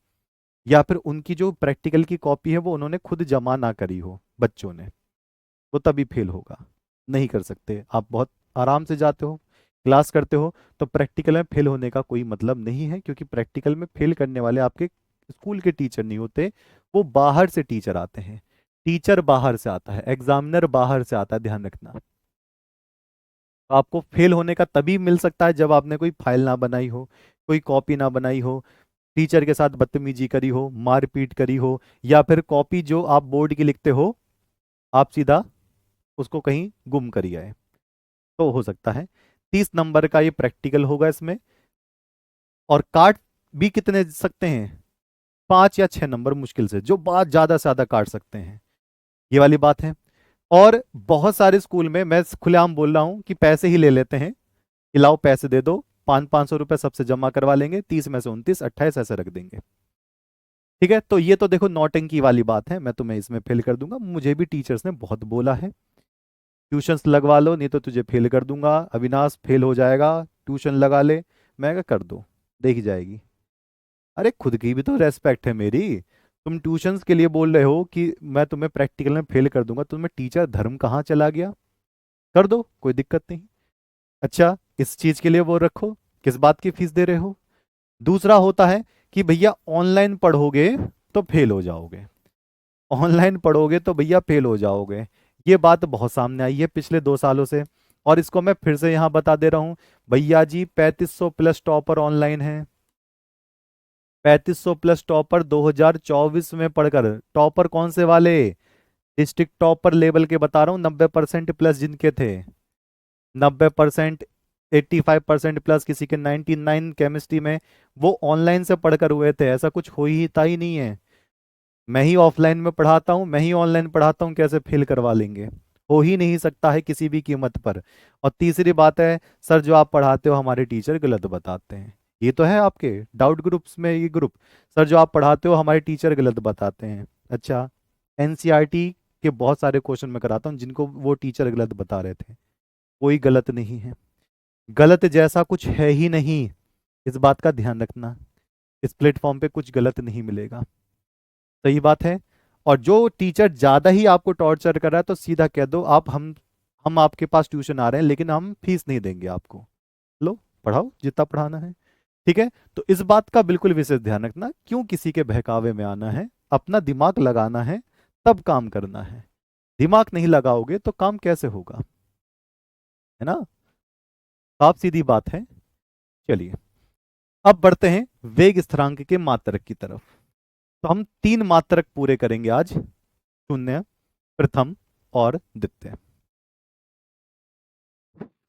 या फिर उनकी जो प्रैक्टिकल की कॉपी है वो उन्होंने खुद जमा ना करी हो बच्चों ने, वो तभी फेल होगा। नहीं कर सकते, आप बहुत आराम से जाते हो, क्लास करते हो, तो प्रैक्टिकल में फेल होने का कोई मतलब नहीं है, क्योंकि प्रैक्टिकल में फेल करने वाले आपके स्कूल के टीचर नहीं होते, वो बाहर से टीचर आते हैं। टीचर बाहर से आता है, एग्जामिनर बाहर से आता है, ध्यान रखना। तो आपको फेल होने का तभी मिल सकता है जब आपने कोई फाइल ना बनाई हो, कोई कॉपी ना बनाई हो, टीचर के साथ बदतमीजी करी हो, मारपीट करी हो, या फिर कॉपी जो आप बोर्ड की लिखते हो आप सीधा उसको कहीं गुम करी आए, तो हो सकता है। 30 नंबर का ये प्रैक्टिकल होगा इसमें। और काट भी कितने सकते हैं? 5 या 6 नंबर मुश्किल से, जो बात ज्यादा से ज्यादा काट सकते हैं, ये वाली बात है। और बहुत सारे स्कूल में मैं खुलेआम बोल रहा हूं कि पैसे ही ले लेते हैं, कि लाओ पैसे दे दो, 500-500 रुपए सबसे जमा करवा लेंगे, 30 में से 29 28 ऐसे रख देंगे। ठीक है, तो ये तो देखो नौटंकी वाली बात है, मैं तुम्हें इसमें फेल कर दूंगा, मुझे भी टीचर्स ने बहुत बोला है ट्यूशंस लगवा लो नहीं तो तुझे फेल कर दूंगा, अविनाश फेल हो जाएगा, ट्यूशन लगा ले। मैं कहा कर दो, देखी जाएगी। अरे खुद की भी तो रेस्पेक्ट है मेरी। तुम ट्यूशंस के लिए बोल रहे हो कि मैं तुम्हें प्रैक्टिकल में फेल कर दूंगा, तुम्हें टीचर धर्म कहाँ चला गया? कर दो, कोई दिक्कत नहीं। अच्छा, इस चीज के लिए वो रखो, किस बात की फीस दे रहे हो? दूसरा होता है कि भैया ऑनलाइन पढ़ोगे तो फेल हो जाओगे, ऑनलाइन पढ़ोगे तो भैया फेल हो जाओगे। ये बात बहुत सामने आई है पिछले 2 सालों से, और इसको मैं फिर से यहाँ बता दे रहा हूँ। भैया जी 3500 प्लस टॉपर ऑनलाइन है, 3500 प्लस टॉपर 2024 में पढ़कर, टॉपर कौन से वाले? डिस्ट्रिक्ट टॉपर लेवल के बता रहा हूँ, 90% प्लस जिनके थे, 90%, 85% प्लस, किसी के 99 केमिस्ट्री में, वो ऑनलाइन से पढ़कर हुए थे। ऐसा कुछ हो ही था ही नहीं है। मैं ही ऑफलाइन में पढ़ाता हूँ, मैं ही ऑनलाइन पढ़ाता हूँ, कैसे फेल करवा लेंगे? हो ही नहीं सकता है किसी भी कीमत पर। और तीसरी बात है, सर जो आप पढ़ाते हो हमारे टीचर गलत बताते हैं, ये तो है आपके डाउट ग्रुप्स में ये ग्रुप, सर जो आप पढ़ाते हो हमारे टीचर गलत बताते हैं। अच्छा, एनसीईआरटी के बहुत सारे क्वेश्चन मैं कराता हूँ जिनको वो टीचर गलत बता रहे थे, कोई गलत नहीं है, गलत जैसा कुछ है ही नहीं, इस बात का ध्यान रखना। इस प्लेटफॉर्म पे कुछ गलत नहीं मिलेगा, सही बात है। और जो टीचर ज्यादा ही आपको टॉर्चर कर रहा है तो सीधा कह दो, आप हम आपके पास ट्यूशन आ रहे हैं लेकिन हम फीस नहीं देंगे आपको, लो पढ़ाओ जितना पढ़ाना है। ठीक है, तो इस बात का बिल्कुल विशेष ध्यान रखना, क्यों किसी के बहकावे में आना है, अपना दिमाग लगाना है, तब काम करना है। दिमाग नहीं लगाओगे तो काम कैसे होगा, है ना? साफ सीधी बात है। चलिए, अब बढ़ते हैं वेग स्थिरांक के मात्रक की तरफ। तो हम 3 मात्रक पूरे करेंगे आज, शून्य, प्रथम और द्वितीय।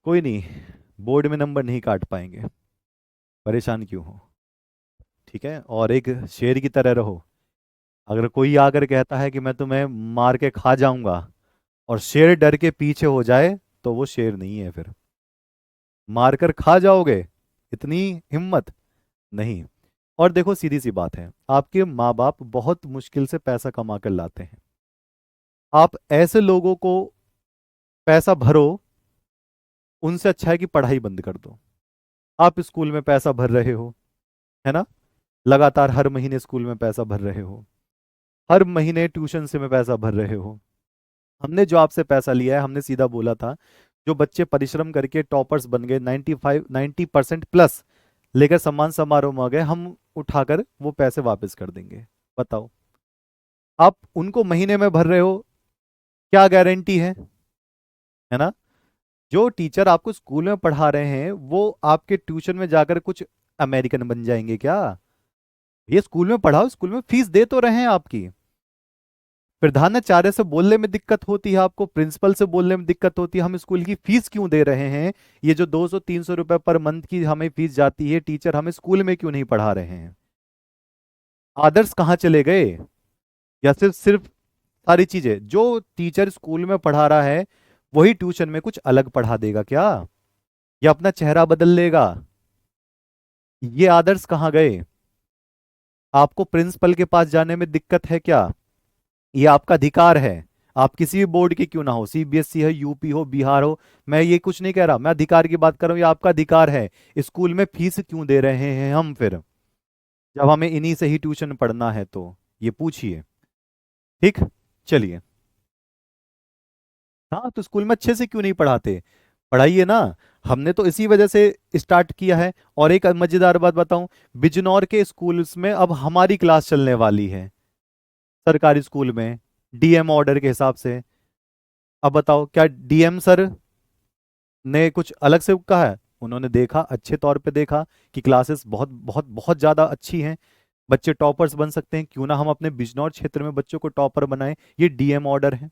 कोई नहीं, बोर्ड में नंबर नहीं काट पाएंगे, परेशान क्यों हो? ठीक है, और एक शेर की तरह रहो। अगर कोई आकर कहता है कि मैं तुम्हें मार के खा जाऊंगा, और शेर डर के पीछे हो जाए, तो वो शेर नहीं है फिर। मारकर खा जाओगे, इतनी हिम्मत नहीं। और देखो सीधी सी बात है, आपके माँ बाप बहुत मुश्किल से पैसा कमा कर लाते हैं, आप ऐसे लोगों को पैसा भरो, उनसे अच्छा है कि पढ़ाई बंद कर दो। आप स्कूल में पैसा भर रहे हो, है ना, लगातार हर महीने स्कूल में पैसा भर रहे हो, हर महीने ट्यूशन से में पैसा भर रहे हो। हमने जो आपसे पैसा लिया है, हमने सीधा बोला था, जो बच्चे परिश्रम करके टॉपर्स बन गए, 90% प्लस लेकर सम्मान समारोह में आ गए, हम उठाकर वो पैसे वापस कर देंगे। बताओ, आप उनको महीने में भर रहे हो, क्या गारंटी है ना? जो टीचर आपको स्कूल में पढ़ा रहे हैं वो आपके ट्यूशन में जाकर कुछ अमेरिकन बन जाएंगे क्या? ये स्कूल में पढ़ाओ, स्कूल में फीस दे तो रहे हैं आपकी। प्रधानाचार्य से बोलने में दिक्कत होती है आपको, प्रिंसिपल से बोलने में दिक्कत होती है, हम स्कूल की फीस क्यों दे रहे हैं? ये जो 200-300 रुपए पर मंथ की हमें फीस जाती है, टीचर हमें स्कूल में क्यों नहीं पढ़ा रहे हैं? आदर्श कहाँ चले गए? या सिर्फ सिर्फ सारी चीजें जो टीचर स्कूल में पढ़ा रहा है वही ट्यूशन में कुछ अलग पढ़ा देगा क्या, या अपना चेहरा बदल लेगा? ये आदर्श कहाँ गए? आपको प्रिंसिपल के पास जाने में दिक्कत है क्या? ये आपका अधिकार है। आप किसी भी बोर्ड के क्यों ना हो, सीबीएसई है, यूपी हो, बिहार हो, मैं ये कुछ नहीं कह रहा, मैं अधिकार की बात कर रहा हूँ। ये आपका अधिकार है। स्कूल में फीस क्यों दे रहे हैं हम फिर, जब हमें इन्हीं से ही ट्यूशन पढ़ना है? तो ये पूछिए। ठीक। चलिए। हाँ, तो स्कूल में अच्छे से क्यों नहीं पढ़ाते? पढ़ाइए ना। हमने तो इसी वजह से स्टार्ट किया है। और एक मजेदार बात बताऊं, बिजनौर के स्कूल्स में अब हमारी क्लास चलने वाली है, सरकारी स्कूल में, डीएम ऑर्डर के हिसाब से। अब बताओ, क्या डीएम सर ने कुछ अलग से कहा है? उन्होंने देखा, अच्छे तौर पे देखा कि क्लासेस बहुत बहुत बहुत ज्यादा अच्छी हैं, बच्चे टॉपर्स बन सकते हैं, क्यों ना हम अपने बिजनौर क्षेत्र में बच्चों को टॉपर बनाएं। ये डीएम ऑर्डर है।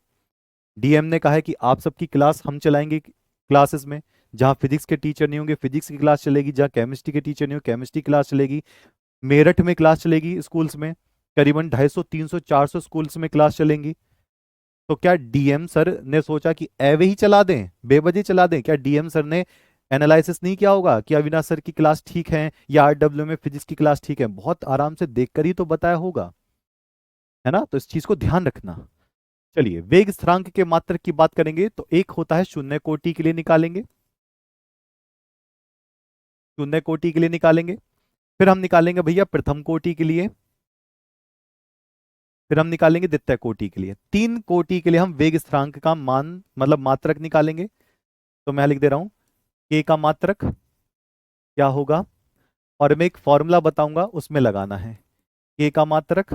डीएम ने कहा है कि आप सबकी क्लास हम चलाएंगे क्लासेस में। जहाँ फिजिक्स के टीचर नहीं होंगे, फिजिक्स की क्लास चलेगी। जहाँ केमिस्ट्री के टीचर नहीं हो, केमिस्ट्री क्लास चलेगी। मेरठ में क्लास चलेगी स्कूल्स में, करीबन 250 300 400 स्कूल्स में क्लास चलेंगी। तो क्या डीएम सर ने सोचा कि ऐवे ही चला दें, बेवजह चला दें? क्या डीएम सर ने एनालिसिस नहीं किया होगा कि अविनाश सर की क्लास ठीक है या आरडब्ल्यू में फिजिक्स की क्लास ठीक है? बहुत आराम से देखकर ही तो बताया होगा, है ना? तो इस चीज को ध्यान रखना। चलिए, वेग स्थिरांक के मात्रक की बात करेंगे तो एक होता है शून्य कोटि के लिए निकालेंगे, शून्य कोटि के लिए निकालेंगे। फिर हम निकालेंगे भैया प्रथम कोटि के लिए। फिर हम निकालेंगे द्वितीय कोटि के लिए। तीन कोटि के लिए हम वेग स्थिरांक का मान मतलब मात्रक निकालेंगे। तो मैं लिख दे रहा हूं, के का मात्रक क्या होगा, और मैं एक फॉर्मूला बताऊंगा, उसमें लगाना है के का मात्रक।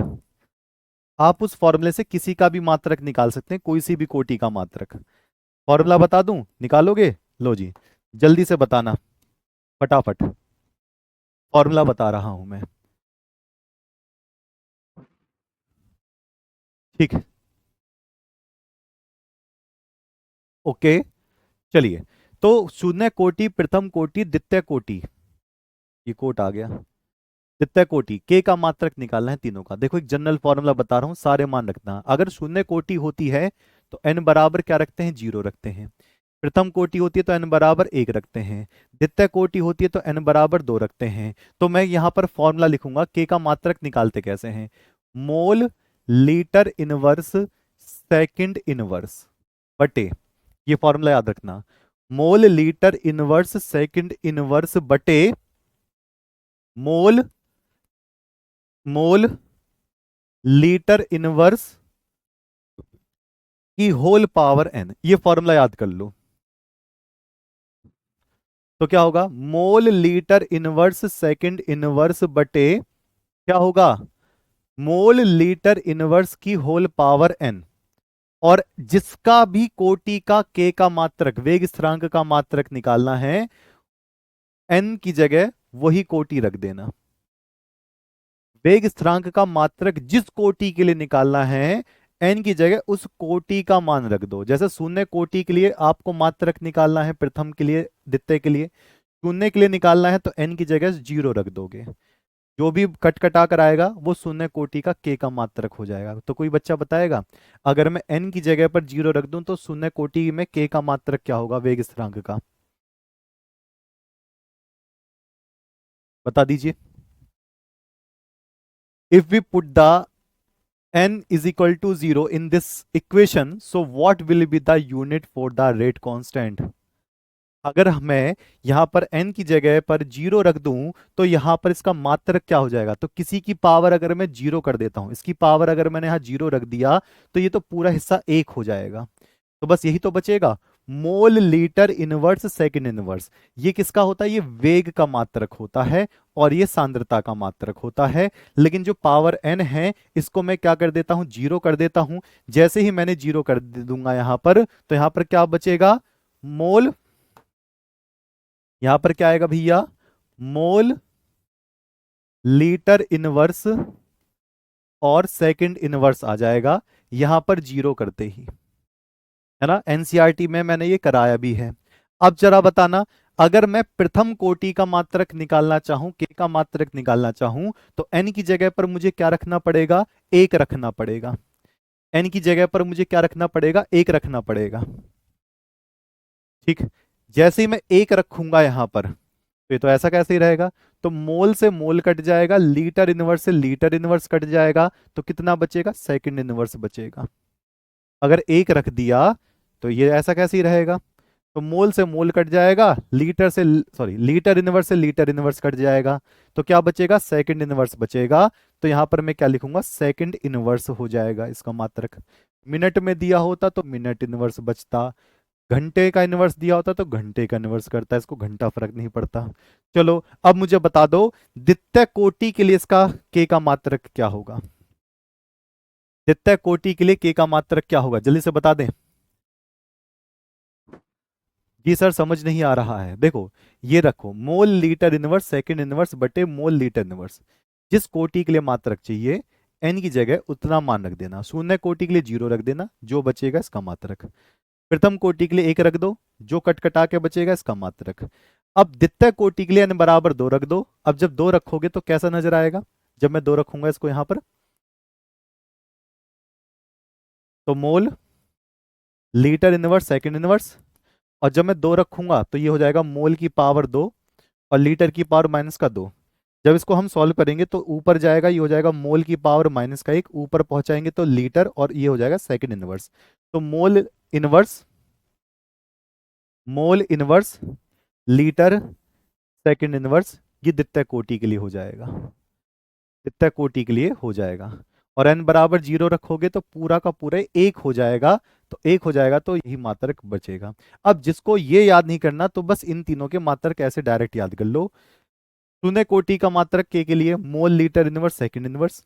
आप उस फॉर्मूले से किसी का भी मात्रक निकाल सकते हैं, कोई सी भी कोटि का मात्रक। फॉर्मूला बता दूं, निकालोगे? लो जी, जल्दी से बताना, फटाफट। फॉर्मूला बता रहा हूं मैं। ठीक है। ओके। चलिए, तो शून्य कोटि, प्रथम कोटि, द्वितीय कोटि, ये कोट आ गया। द्वितीय कोटि के का मात्रक निकालना है तीनों का। देखो, एक जनरल फॉर्मूला बता रहा हूं, सारे मान रखना। अगर शून्य कोटि होती है तो n बराबर क्या रखते हैं? 0 रखते हैं। प्रथम कोटि होती है तो n बराबर 1 रखते हैं। द्वितीय कोटि होती है तो n बराबर 2 रखते हैं। तो मैं यहां पर फॉर्मूला लिखूंगा, के का मात्रक निकालते कैसे हैं? Mole litre inverse second inverse बटे, ये फॉर्मूला याद रखना, mole litre inverse second inverse बटे मोल, मोल लीटर इनवर्स की होल पावर n। ये फॉर्मूला याद कर लो। तो क्या होगा? Mole litre inverse second inverse बटे, क्या होगा? मोल लीटर इनवर्स की होल पावर n। और जिसका भी कोटि का के का मात्रक, वेग स्थिरांक का मात्रक निकालना है, n की जगह वही कोटि रख देना। वेग स्थिरांक का मात्रक जिस कोटि के लिए निकालना है, n की जगह उस कोटि का मान रख दो। जैसे शून्य कोटि के लिए आपको मात्रक निकालना है, प्रथम के लिए, द्वितीय के लिए। शून्य के लिए निकालना है तो n की जगह 0 रख दोगे। जो भी कट कटा कर आएगा वो शून्य कोटि का के का मात्रक हो जाएगा। तो कोई बच्चा बताएगा, अगर मैं n की जगह पर 0 रख दूं तो शून्य कोटि में के का मात्रक क्या होगा वेग स्थिरांक का? बता दीजिए। If we put the n is equal to 0 in this equation, so what will be the unit for the rate constant? अगर मैं यहां पर n की जगह पर 0 रख दूं तो यहां पर इसका मात्रक क्या हो जाएगा? तो किसी की पावर अगर मैं 0 कर देता हूं, इसकी पावर अगर मैंने यहां 0 रख दिया, तो ये तो पूरा हिस्सा 1 हो जाएगा। तो बस यही तो बचेगा, mole litre inverse second inverse. ये किसका होता है? ये वेग का मात्रक होता है, और ये सांद्रता का मात्रक होता है। लेकिन जो पावर n है, इसको मैं क्या कर देता हूं? 0 कर देता हूं। जैसे ही मैंने 0 कर दूंगा यहां पर, तो यहां पर क्या बचेगा? मोल, यहां पर क्या आएगा भैया? मोल लीटर इनवर्स और सेकंड इनवर्स आ जाएगा यहां पर 0 करते ही, है ना? एनसीईआरटी में मैंने ये कराया भी है। अब जरा बताना, अगर मैं प्रथम कोटि का मात्रक निकालना चाहूं, के का मात्रक निकालना चाहूं, तो n की जगह पर मुझे क्या रखना पड़ेगा? 1 रखना पड़ेगा। n की जगह पर मुझे क्या रखना पड़ेगा? 1 रखना पड़ेगा। ठीक। जैसे ही मैं 1 रखूंगा यहां पर, तो ये तो ऐसा कैसे ही रहेगा। तो मोल से मोल कट जाएगा, लीटर इनवर्स से लीटर इनवर्स कट जाएगा, तो कितना बचेगा, सेकंड इनवर्स बचेगा। अगर एक रख दिया तो ये ऐसा कैसे ही रहेगा। तो मोल से मोल कट जाएगा, लीटर से सॉरी लीटर इनवर्स से लीटर इनवर्स कट जाएगा, तो क्या बचेगा, सेकंड इनवर्स बचेगा। तो यहां पर मैं क्या लिखूंगा, सेकंड इनवर्स हो जाएगा इसका मात्रक। मिनट में दिया होता तो मिनट इनवर्स बचता, घंटे का इनवर्स दिया होता तो घंटे का इनवर्स करता, इसको घंटा फर्क नहीं पड़ता। चलो अब मुझे बता दो, द्वितीय कोटि के लिए इसका के का मात्रक क्या होगा। द्वितीय कोटि के लिए के का मात्रक क्या होगा, जल्दी से बता दें। जी सर समझ नहीं आ रहा है, देखो ये रखो, mole litre inverse second inverse बटे मोल लीटर इनवर्स। जिस कोटि के लिए मात्रक चाहिए एन की जगह उतना मान रख देना, शून्य कोटि के लिए जीरो रख देना, जो बचेगा इसका मात्रक। प्रथम कोटि के लिए एक रख दो, जो कट कटा के बचेगा इसका मात्रक। अब द्वितीय कोटि के लिए n बराबर दो रख दो। अब जब दो रखोगे तो कैसा नजर आएगा, जब मैं दो रखूंगा इसको यहां पर, तो mole litre inverse second inverse, और जब मैं दो रखूंगा तो ये हो जाएगा मोल की पावर दो और लीटर की पावर माइनस का दो। जब इसको हम सॉल्व करेंगे तो ऊपर जाएगा, ये हो जाएगा मोल की पावर माइनस का एक, ऊपर पहुंचाएंगे तो लीटर, और ये हो जाएगा सेकंड इनवर्स। तो inverse mole inverse litre second inverse, ये द्वितीय कोटि के लिए हो जाएगा, द्वितीय कोटि के लिए हो जाएगा। और n बराबर जीरो रखोगे तो पूरा का पूरा एक हो जाएगा, तो एक हो जाएगा तो यही मात्रक बचेगा। अब जिसको ये याद नहीं करना तो बस इन तीनों के मात्रक ऐसे डायरेक्ट याद कर लो। शून्य कोटि का मात्रक के लिए mole litre inverse second inverse,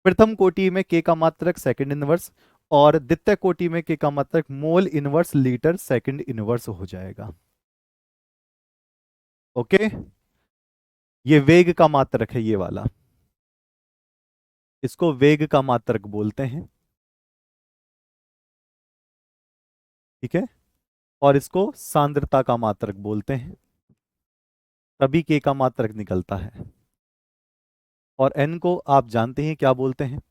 प्रथम कोटि में के का मात्रक सेकंड इनवर्स, और द्वितीय कोटि में के का मात्रक mole inverse litre second inverse हो जाएगा। ओके, ये वेग का मात्रक है ये वाला, इसको वेग का मात्रक बोलते हैं, ठीक है। और इसको सांद्रता का मात्रक बोलते हैं, तभी के का मात्रक निकलता है। और n को आप जानते हैं क्या बोलते हैं,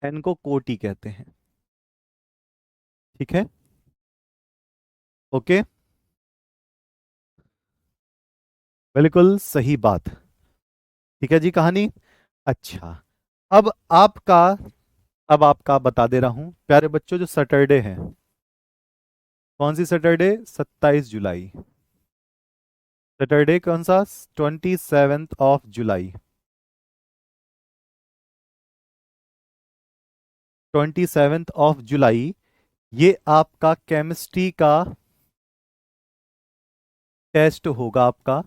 n को कोटि कहते हैं, ठीक है। ओके, बिल्कुल सही बात, ठीक है जी कहानी। अच्छा, अब आपका अब आपका बता दे रहा हूं प्यारे बच्चों, जो सैटरडे है, कौन सी सैटरडे, 27 जुलाई। सैटरडे कौन सा, 27 जुलाई। 27 जुलाई, ये आपका केमिस्ट्री का टेस्ट होगा आपका,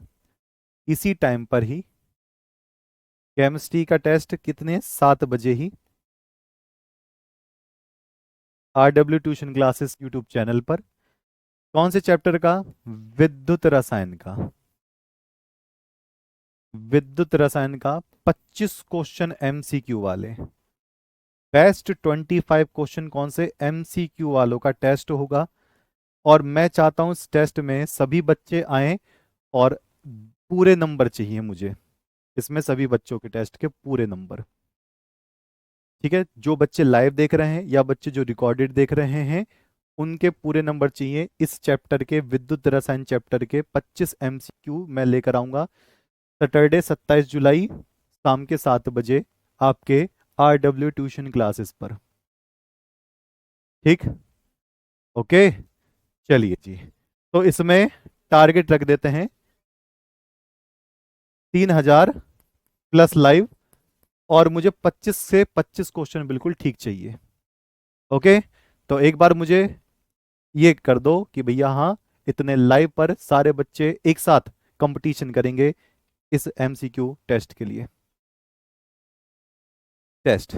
इसी टाइम पर ही। केमिस्ट्री का टेस्ट कितने, 7 बजे ही, RW tuition classes YouTube channel पर। कौन से चैप्टर का, विद्युत रसायन का। विद्युत रसायन का 25 क्वेश्चन MCQ वाले, बेस्ट 25 क्वेश्चन कौन से, MCQ वालों का टेस्ट होगा। और मैं चाहता हूं इस टेस्ट में सभी बच्चे आए, और पूरे नंबर चाहिए मुझे, इसमें सभी बच्चों के टेस्ट के पूरे नंबर, ठीक है। जो बच्चे लाइव देख रहे हैं या बच्चे जो रिकॉर्डेड देख रहे हैं, उनके पूरे नंबर चाहिए। इस चैप्टर के, विद्युत रसायन चैप्टर के 25 MCQ मैं लेकर आऊंगा सैटरडे 27 जुलाई शाम के 7 बजे आपके RW ट्यूशन क्लासेस पर, ठीक। ओके, चलिए जी, तो इसमें टारगेट रख देते हैं 3000 प्लस लाइव, और मुझे 25 से 25 क्वेश्चन बिल्कुल ठीक चाहिए। ओके, तो एक बार मुझे ये कर दो कि भैया हाँ, इतने लाइव पर सारे बच्चे एक साथ कंपटीशन करेंगे इस MCQ टेस्ट के लिए, टेस्ट।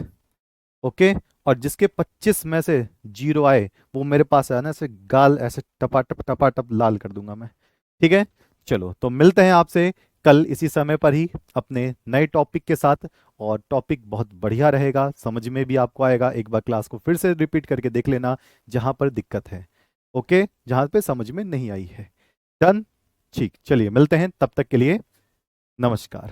ओके, और जिसके 25 में से जीरो आए वो मेरे पास आना, ऐसे गाल ऐसे टपाटप लाल कर दूंगा मैं, ठीक है। चलो तो मिलते हैं आपसे कल इसी समय पर ही अपने नए टॉपिक के साथ, और टॉपिक बहुत बढ़िया रहेगा, समझ में भी आपको आएगा। एक बार क्लास को फिर से रिपीट करके देख लेना जहां पर दिक्कत है, ओके, जहां पे समझ में नहीं आई है। डन, ठीक, चलिए मिलते हैं, तब तक के लिए नमस्कार।